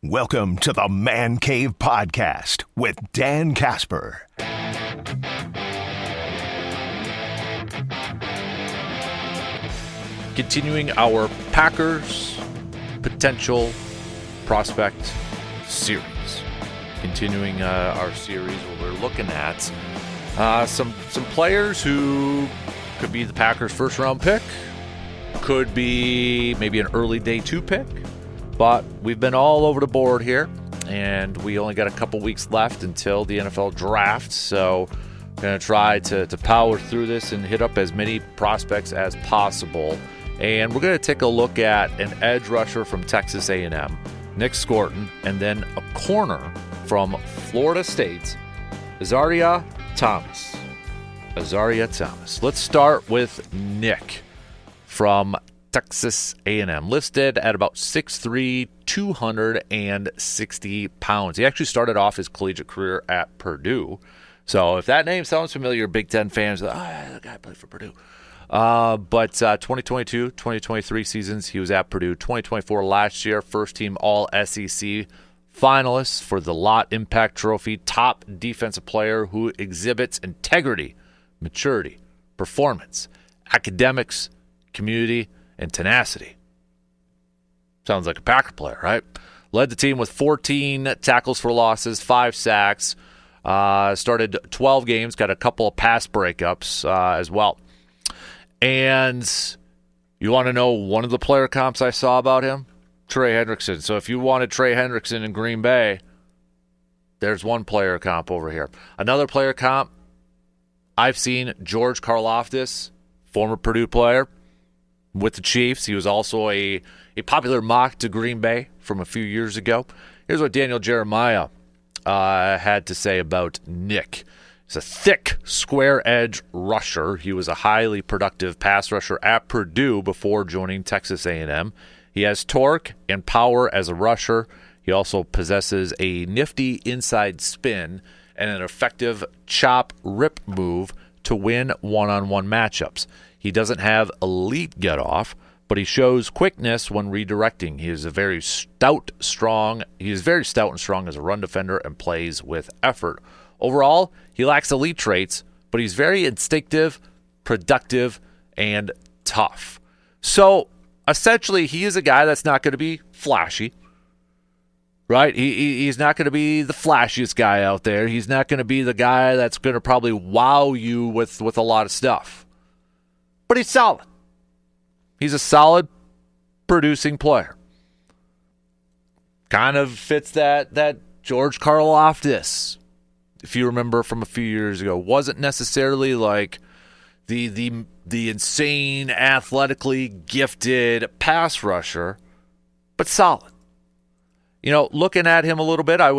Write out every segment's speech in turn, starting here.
Welcome to the Man Cave Podcast with Dan Casper. Continuing our Packers potential prospect series. Continuing our series where we're looking at some players who could be the Packers' first round pick, could be maybe an early day 2 pick. But we've been all over the board here, and we only got a couple weeks left until the NFL draft. So we're going to try to power through this and hit up as many prospects as possible. And we're going to take a look at an edge rusher from Texas A&M, Nic Scourton, and then a corner from Florida State, Azareye'h Thomas. Let's start with Nic from Texas A&M, listed at about 6'3", 260 pounds. He actually started off his collegiate career at Purdue. So if that name sounds familiar, Big Ten fans are like, oh, that guy played for Purdue. But 2022, 2023 seasons, he was at Purdue. 2024 last year, first team All-SEC finalist for the Lott Impact Trophy, top defensive player who exhibits integrity, maturity, performance, academics, community, and tenacity. Sounds like a Packer player, right? Led the team with 14 tackles for losses, 5 sacks. Started 12 games, got a couple of pass breakups as well. And you want to know one of the player comps I saw about him? Trey Hendrickson. So if you wanted Trey Hendrickson in Green Bay, there's one player comp over here. Another player comp, I've seen George Karlaftis, former Purdue player, with the Chiefs. He was also a popular mock to Green Bay from a few years ago. Here's what Daniel Jeremiah had to say about Nic. He's a thick, square-edge rusher. He was a highly productive pass rusher at Purdue before joining Texas A&M. He has torque and power as a rusher. He also possesses a nifty inside spin and an effective chop-rip move to win one-on-one matchups. He doesn't have elite get-off, but he shows quickness when redirecting. He is very stout and strong as a run defender and plays with effort. Overall, he lacks elite traits, but he's very instinctive, productive, and tough. So, essentially, he is a guy that's not going to be flashy, right? He's not going to be the flashiest guy out there. He's not going to be the guy that's going to probably wow you with a lot of stuff. But he's solid. He's a solid producing player. Kind of fits that George Karlaftis, if you remember from a few years ago. Wasn't necessarily like the insane, athletically gifted pass rusher, but solid. You know, looking at him a little bit, I'm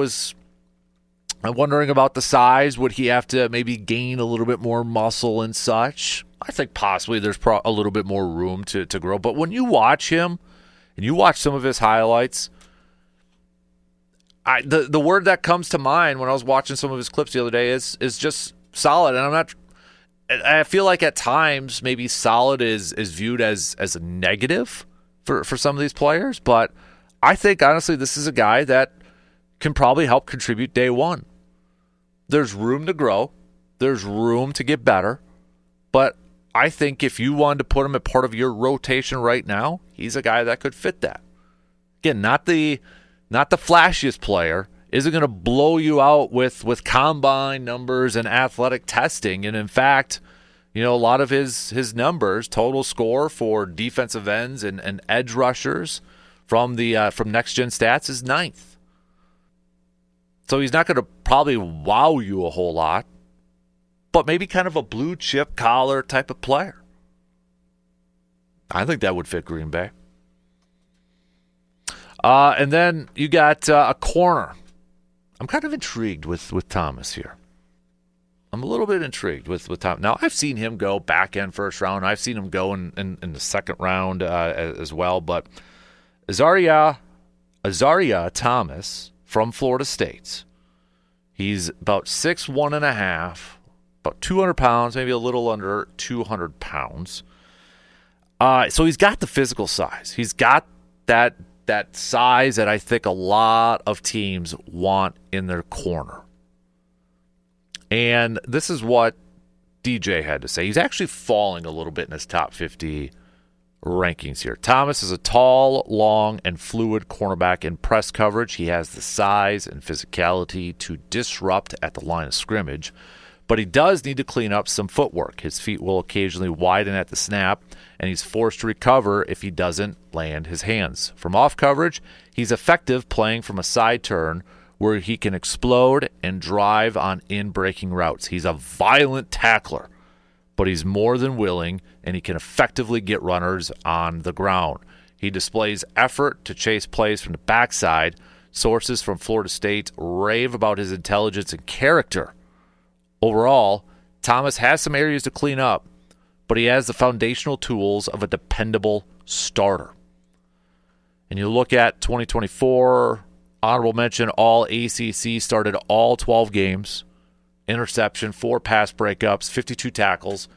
wondering about the size. Would he have to maybe gain a little bit more muscle and such? I think possibly there's a little bit more room to grow. But when you watch him and you watch some of his highlights, the word that comes to mind when I was watching some of his clips the other day is just solid. And I feel like at times maybe solid is viewed as a negative for some of these players. But I think, honestly, this is a guy that can probably help contribute day one. There's room to grow. There's room to get better. But I think if you wanted to put him as part of your rotation right now, he's a guy that could fit that. Again, not the flashiest player. Isn't going to blow you out with combine numbers and athletic testing. And in fact, you know, a lot of his numbers, total score for defensive ends and edge rushers from Next Gen Stats is 9th. So he's not going to probably wow you a whole lot, but maybe kind of a blue chip collar type of player. I think that would fit Green Bay. And then you got a corner. I'm kind of intrigued with Thomas here. I'm a little bit intrigued with Thomas. Now, I've seen him go back end first round. I've seen him go in the second round as well. But Azareye'h Thomas from Florida State. He's about 6'1.5", about 200 pounds, maybe a little under 200 pounds. So he's got the physical size. He's got that that size that I think a lot of teams want in their corner. And this is what DJ had to say. He's actually falling a little bit in his top 50 rankings here. Thomas is a tall, long, and fluid cornerback in press coverage. He has the size and physicality to disrupt at the line of scrimmage, but he does need to clean up some footwork. His feet will occasionally widen at the snap, and he's forced to recover if he doesn't land his hands. From off coverage, he's effective playing from a side turn where he can explode and drive on in-breaking routes. He's a violent tackler, but he's more than willing, and he can effectively get runners on the ground. He displays effort to chase plays from the backside. Sources from Florida State rave about his intelligence and character. Overall, Thomas has some areas to clean up, but he has the foundational tools of a dependable starter. And you look at 2024, honorable mention, all ACC, started all 12 games. Interception, 4 pass breakups, 52 tackles.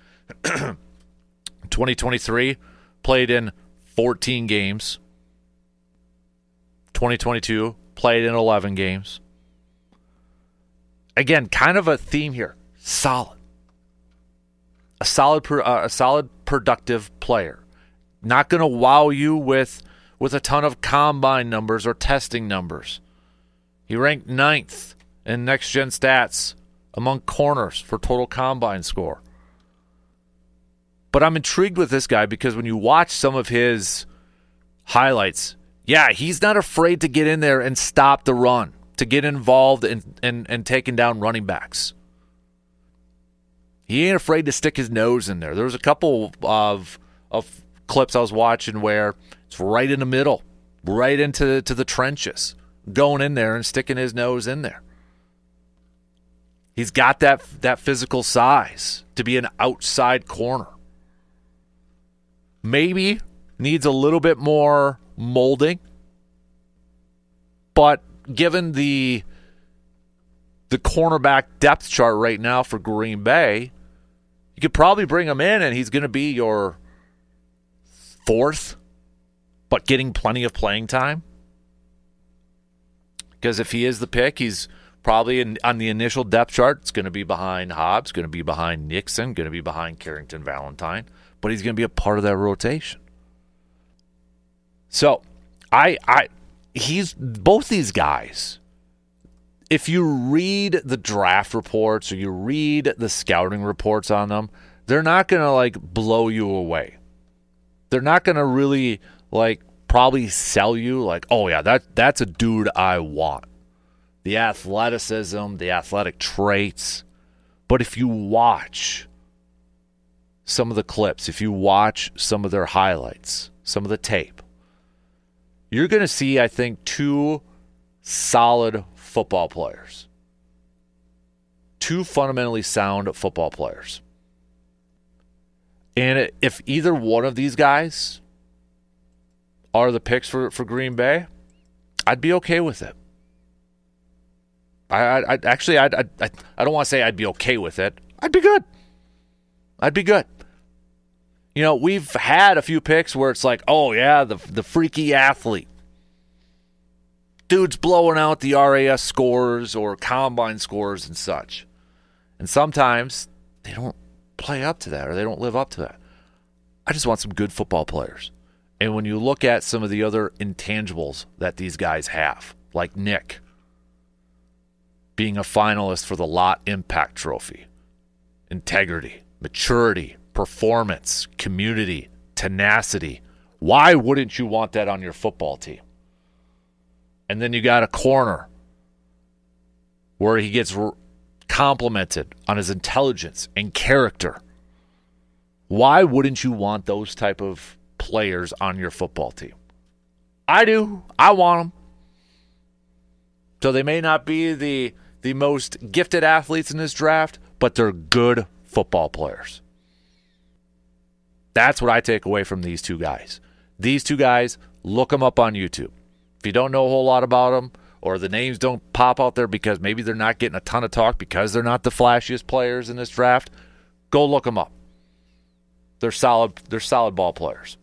2023, played in 14 games. 2022, played in 11 games. Again, kind of a theme here. Solid. A solid productive player. Not going to wow you with a ton of combine numbers or testing numbers. He ranked 9th in next-gen stats among corners for total combine score. But I'm intrigued with this guy because when you watch some of his highlights, yeah, he's not afraid to get in there and stop the run, to get involved in taking down running backs. He ain't afraid to stick his nose in there. There was a couple of clips I was watching where it's right in the middle, right into the trenches, going in there and sticking his nose in there. He's got that physical size to be an outside corner. Maybe needs a little bit more molding, but given the cornerback depth chart right now for Green Bay, you could probably bring him in and he's going to be your 4th, but getting plenty of playing time. Because if he is the pick, he's probably on the initial depth chart. It's going to be behind Hobbs, going to be behind Nixon, going to be behind Carrington Valentine, but he's going to be a part of that rotation. So, he's both these guys. If you read the draft reports or you read the scouting reports on them, they're not going to blow you away. They're not going to really probably sell you oh yeah, that's a dude I want. The athleticism, the athletic traits. But if you watch some of the clips, if you watch some of their highlights, some of the tape, you're going to see, I think, 2 solid football players. 2 fundamentally sound football players. And if either one of these guys are the picks for Green Bay, I'd be okay with it. I don't want to say I'd be okay with it. I'd be good. You know, we've had a few picks where it's oh yeah, the freaky athlete. Dude's blowing out the RAS scores or combine scores and such. And sometimes they don't play up to that or they don't live up to that. I just want some good football players. And when you look at some of the other intangibles that these guys have, like Nick being a finalist for the Lott Impact Trophy, integrity, maturity, performance, community, tenacity. Why wouldn't you want that on your football team? And then you got a corner where he gets complimented on his intelligence and character. Why wouldn't you want those type of players on your football team? I do. I want them. So they may not be the most gifted athletes in this draft, but they're good football players. That's what I take away from these 2 guys. These 2 guys, look them up on YouTube. If you don't know a whole lot about them, or the names don't pop out there because maybe they're not getting a ton of talk because they're not the flashiest players in this draft, go look them up. They're solid ball players.